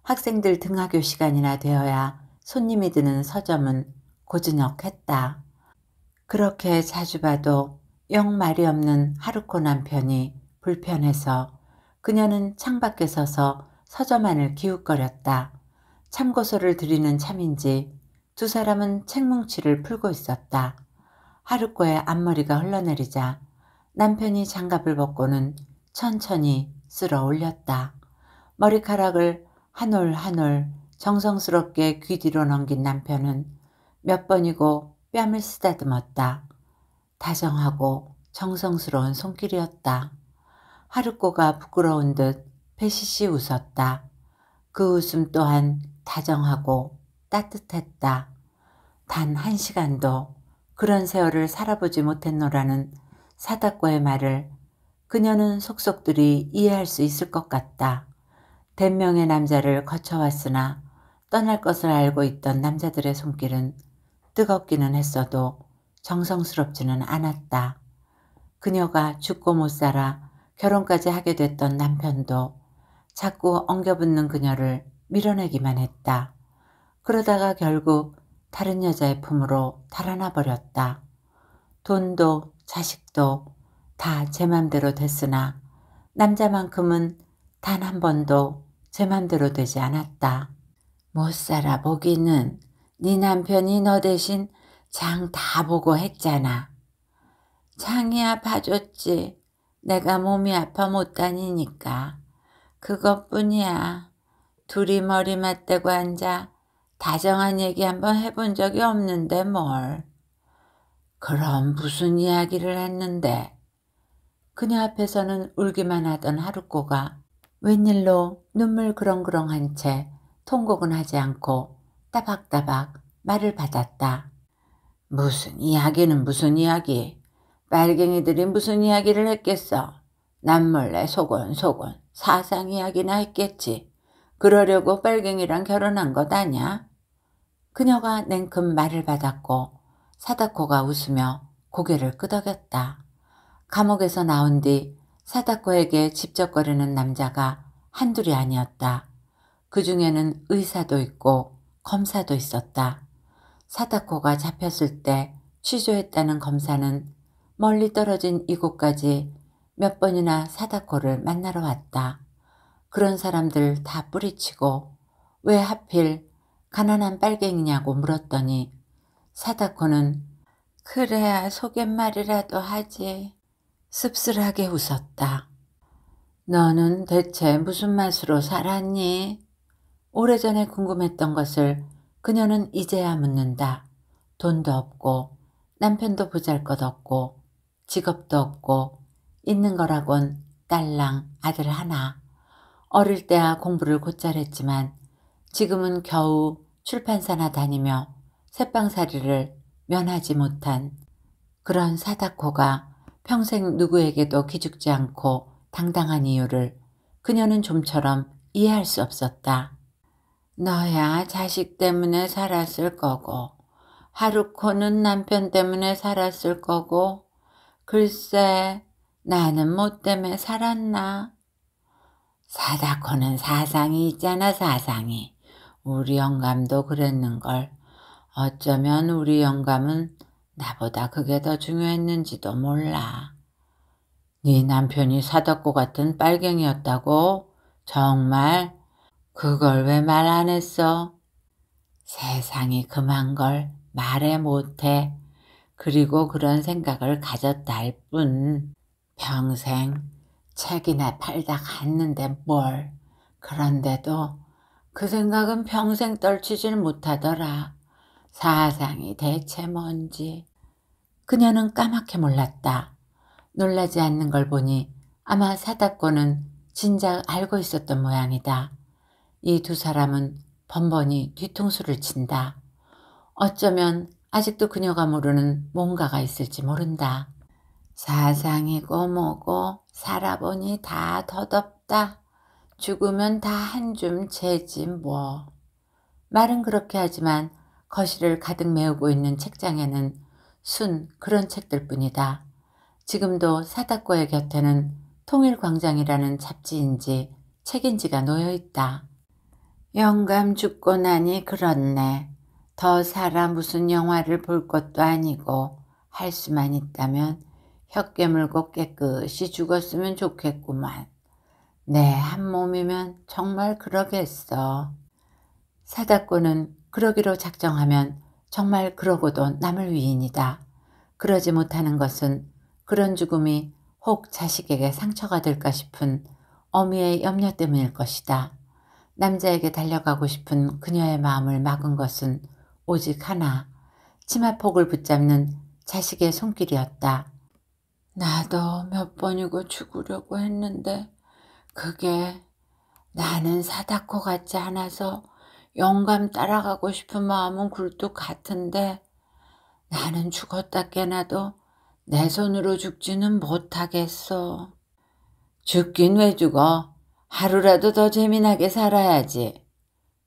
학생들 등하교 시간이나 되어야 손님이 드는 서점은 고즈넉했다. 그렇게 자주 봐도 영 말이 없는 하루코 남편이 불편해서 그녀는 창밖에 서서 서점 안을 기웃거렸다. 참고서를 드리는 참인지 두 사람은 책뭉치를 풀고 있었다. 하루코의 앞머리가 흘러내리자 남편이 장갑을 벗고는 천천히 쓸어 올렸다. 머리카락을 한 올 한 올 정성스럽게 귀 뒤로 넘긴 남편은 몇 번이고 뺨을 쓰다듬었다. 다정하고 정성스러운 손길이었다. 하루코가 부끄러운 듯 배시시 웃었다. 그 웃음 또한 다정하고 따뜻했다. 단 1시간도 그런 세월을 살아보지 못했노라는 사다코의 말을 그녀는 속속들이 이해할 수 있을 것 같다. 댄명의 남자를 거쳐왔으나 떠날 것을 알고 있던 남자들의 손길은 뜨겁기는 했어도 정성스럽지는 않았다. 그녀가 죽고 못 살아 결혼까지 하게 됐던 남편도 자꾸 엉겨붙는 그녀를 밀어내기만 했다. 그러다가 결국 다른 여자의 품으로 달아나 버렸다. 돈도 자식도 다 제 맘대로 됐으나 남자만큼은 단 한 번도 제 맘대로 되지 않았다. 못 살아 보기는 네 남편이 너 대신 장 다 보고 했잖아. 장이야 봐줬지. 내가 몸이 아파 못 다니니까. 그것뿐이야. 둘이 머리 맞대고 앉아 다정한 얘기 한번 해본 적이 없는데 뭘. 그럼 무슨 이야기를 했는데. 그녀 앞에서는 울기만 하던 하루코가 웬일로 눈물 그렁그렁한 채 통곡은 하지 않고 따박따박 말을 받았다. 무슨 이야기는 무슨 이야기. 빨갱이들이 무슨 이야기를 했겠어. 남몰래 소곤소곤 사상 이야기나 했겠지. 그러려고 빨갱이랑 결혼한 것 아냐? 그녀가 냉큼 말을 받았고 사다코가 웃으며 고개를 끄덕였다. 감옥에서 나온 뒤 사다코에게 집적거리는 남자가 한둘이 아니었다. 그 중에는 의사도 있고 검사도 있었다. 사다코가 잡혔을 때 취조했다는 검사는 멀리 떨어진 이곳까지 몇 번이나 사다코를 만나러 왔다. 그런 사람들 다 뿌리치고 왜 하필 가난한 빨갱이냐고 물었더니 사다코는 그래야 속갯말이라도 하지. 씁쓸하게 웃었다. 너는 대체 무슨 맛으로 살았니? 오래전에 궁금했던 것을 그녀는 이제야 묻는다. 돈도 없고 남편도 보잘것없고 직업도 없고 있는 거라곤 딸랑 아들 하나. 어릴 때야 공부를 곧잘 했지만 지금은 겨우 출판사나 다니며 새빵살이를 면하지 못한 그런 사다코가 평생 누구에게도 기죽지 않고 당당한 이유를 그녀는 좀처럼 이해할 수 없었다. 너야 자식 때문에 살았을 거고 하루코는 남편 때문에 살았을 거고 글쎄 나는 뭐 때문에 살았나? 사다코는 사상이 있잖아 사상이. 우리 영감도 그랬는걸. 어쩌면 우리 영감은 나보다 그게 더 중요했는지도 몰라. 네 남편이 사다코 같은 빨갱이였다고? 정말? 그걸 왜 말 안 했어? 세상이 금한 걸 말해 못해. 그리고 그런 생각을 가졌다 할 뿐. 평생 책이나 팔다 갔는데 뭘. 그런데도 그 생각은 평생 떨치질 못하더라. 사상이 대체 뭔지. 그녀는 까맣게 몰랐다. 놀라지 않는 걸 보니 아마 사다코는 진작 알고 있었던 모양이다. 이 두 사람은 번번이 뒤통수를 친다. 어쩌면 아직도 그녀가 모르는 뭔가가 있을지 모른다. 사상이고 뭐고 살아보니 다 덧없다. 죽으면 다 한 줌 채지 뭐. 말은 그렇게 하지만 거실을 가득 메우고 있는 책장에는 순 그런 책들뿐이다. 지금도 사다코의 곁에는 통일광장이라는 잡지인지 책인지가 놓여있다. 영감 죽고 나니 그렇네. 더 살아 무슨 영화를 볼 것도 아니고 할 수만 있다면 혀 깨물고 깨끗이 죽었으면 좋겠구만. 내 한 몸이면 정말 그러겠어. 사다코는 그러기로 작정하면 정말 그러고도 남을 위인이다. 그러지 못하는 것은 그런 죽음이 혹 자식에게 상처가 될까 싶은 어미의 염려 때문일 것이다. 남자에게 달려가고 싶은 그녀의 마음을 막은 것은 오직 하나, 치마폭을 붙잡는 자식의 손길이었다. 나도 몇 번이고 죽으려고 했는데 그게 나는 사다코 같지 않아서 영감 따라가고 싶은 마음은 굴뚝 같은데 나는 죽었다 깨나도 내 손으로 죽지는 못하겠어. 죽긴 왜 죽어? 하루라도 더 재미나게 살아야지.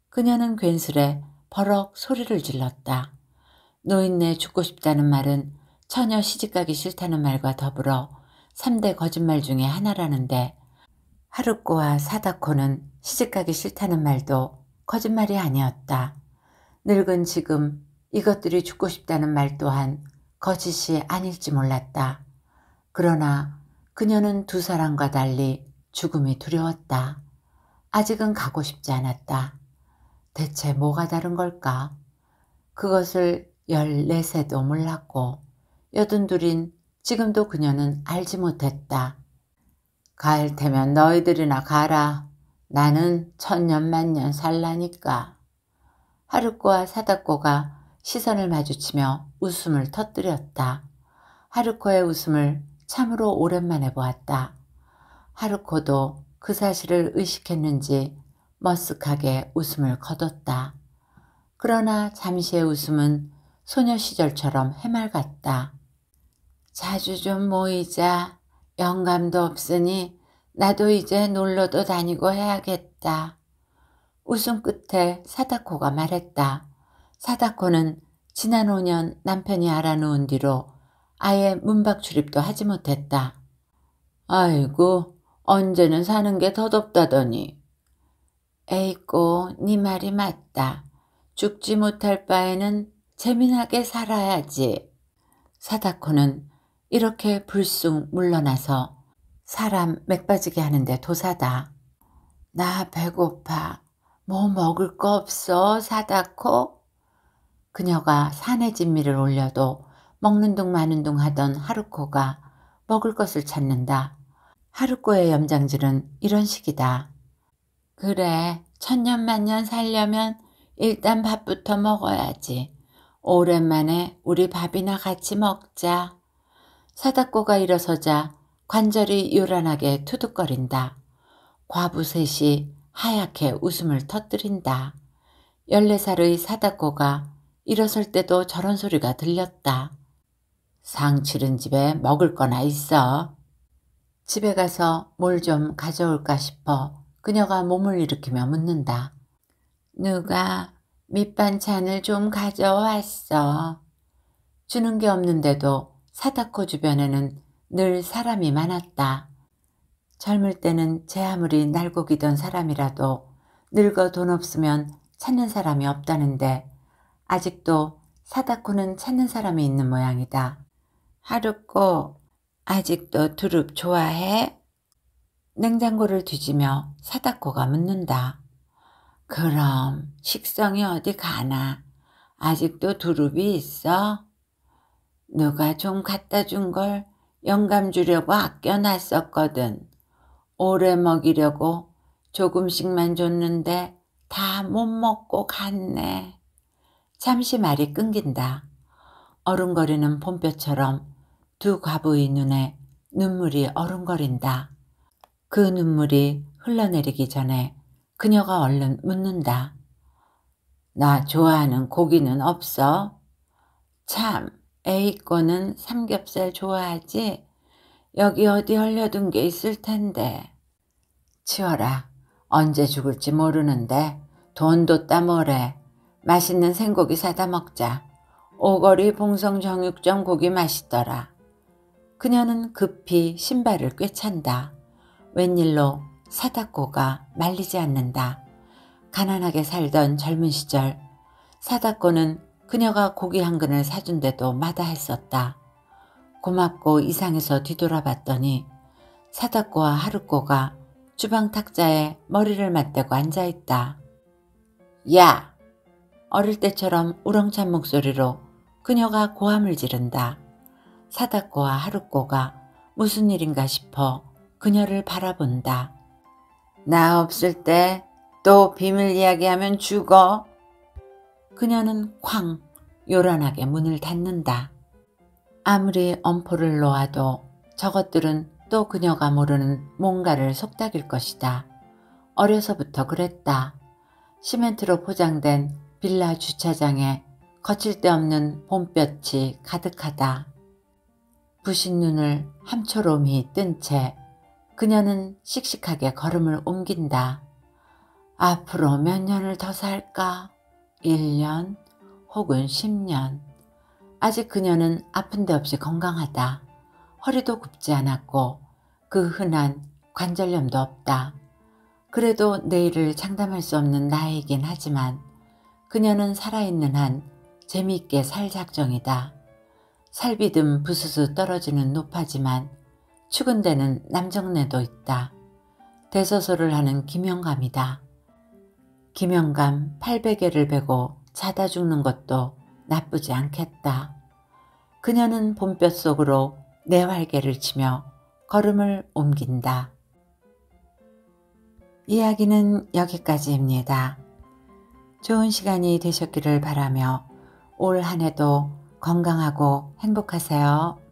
그녀는 괜스레 버럭 소리를 질렀다. 노인네 죽고 싶다는 말은 처녀 시집가기 싫다는 말과 더불어 3대 거짓말 중에 하나라는데 하루코와 사다코는 시집가기 싫다는 말도 거짓말이 아니었다. 늙은 지금 이것들이 죽고 싶다는 말 또한 거짓이 아닐지 몰랐다. 그러나 그녀는 두 사람과 달리 죽음이 두려웠다. 아직은 가고 싶지 않았다. 대체 뭐가 다른 걸까? 그것을 14세도 몰랐고 82인 지금도 그녀는 알지 못했다. 갈 테면 너희들이나 가라. 나는 천년만년 살라니까. 하루코와 사다코가 시선을 마주치며 웃음을 터뜨렸다. 하루코의 웃음을 참으로 오랜만에 보았다. 하루코도 그 사실을 의식했는지 머쓱하게 웃음을 거뒀다. 그러나 잠시의 웃음은 소녀 시절처럼 해맑았다. 자주 좀 모이자. 영감도 없으니 나도 이제 놀러도 다니고 해야겠다. 웃음 끝에 사다코가 말했다. 사다코는 지난 5년 남편이 알아놓은 뒤로 아예 문밖 출입도 하지 못했다. 아이고, 언제는 사는 게 더덥다더니. 에이꼬, 네 말이 맞다. 죽지 못할 바에는 재미나게 살아야지. 사다코는 이렇게 불쑥 물러나서 사람 맥 빠지게 하는데 도사다. 나 배고파. 뭐 먹을 거 없어, 사다코? 그녀가 산의 진미를 올려도 먹는 둥 마는 둥 하던 하루코가 먹을 것을 찾는다. 하루코의 염장질은 이런 식이다. 그래, 천년만년 살려면 일단 밥부터 먹어야지. 오랜만에 우리 밥이나 같이 먹자. 사다코가 일어서자 관절이 요란하게 투둑거린다. 과부 셋이 하얗게 웃음을 터뜨린다. 14살의 사다코가 일어설 때도 저런 소리가 들렸다. 상 치른 집에 먹을 거나 있어. 집에 가서 뭘 좀 가져올까 싶어 그녀가 몸을 일으키며 묻는다. 누가 밑반찬을 좀 가져왔어. 주는 게 없는데도 사다코 주변에는 늘 사람이 많았다. 젊을 때는 제 아무리 날고기던 사람이라도 늙어 돈 없으면 찾는 사람이 없다는데 아직도 사다코는 찾는 사람이 있는 모양이다. 하루코, 아직도 두릅 좋아해? 냉장고를 뒤지며 사다코가 묻는다. 그럼 식성이 어디 가나? 아직도 두릅이 있어? 누가 좀 갖다 준 걸 영감 주려고 아껴놨었거든. 오래 먹이려고 조금씩만 줬는데 다 못 먹고 갔네. 잠시 말이 끊긴다. 어른거리는 봄볕처럼 두 과부의 눈에 눈물이 어른거린다. 그 눈물이 흘러내리기 전에 그녀가 얼른 묻는다. 나 좋아하는 고기는 없어? 참, 에이 거는 삼겹살 좋아하지? 여기 어디 얼려둔 게 있을 텐데. 치워라. 언제 죽을지 모르는데 돈도 따뭐래. 맛있는 생고기 사다 먹자. 오거리 봉성 정육점 고기 맛있더라. 그녀는 급히 신발을 꿰찬다. 웬일로 사다꼬가 말리지 않는다. 가난하게 살던 젊은 시절 사다꼬는 그녀가 고기 한 근을 사준데도 마다했었다. 고맙고 이상해서 뒤돌아봤더니 사다꼬와 하루꼬가 주방 탁자에 머리를 맞대고 앉아있다. 야! 어릴 때처럼 우렁찬 목소리로 그녀가 고함을 지른다. 사다꼬와 하루꼬가 무슨 일인가 싶어 그녀를 바라본다. 나 없을 때 또 비밀 이야기하면 죽어. 그녀는 쾅 요란하게 문을 닫는다. 아무리 엄포를 놓아도 저것들은 또 그녀가 모르는 뭔가를 속닥일 것이다. 어려서부터 그랬다. 시멘트로 포장된 빌라 주차장에 거칠 데 없는 봄볕이 가득하다. 부신 눈을 함초롬이 뜬 채 그녀는 씩씩하게 걸음을 옮긴다. 앞으로 몇 년을 더 살까? 1년 혹은 10년. 아직 그녀는 아픈 데 없이 건강하다. 허리도 굽지 않았고 그 흔한 관절염도 없다. 그래도 내일을 장담할 수 없는 나이이긴 하지만 그녀는 살아있는 한 재미있게 살 작정이다. 살비듬 부스스 떨어지는 노파지만 추근대는 남정네도 있다. 대소설을 하는 김영감이다. 김영감 800개를 베고 자다 죽는 것도 나쁘지 않겠다. 그녀는 봄볕 속으로 내활개를 치며 걸음을 옮긴다. 이야기는 여기까지입니다. 좋은 시간이 되셨기를 바라며 올 한 해도 건강하고 행복하세요.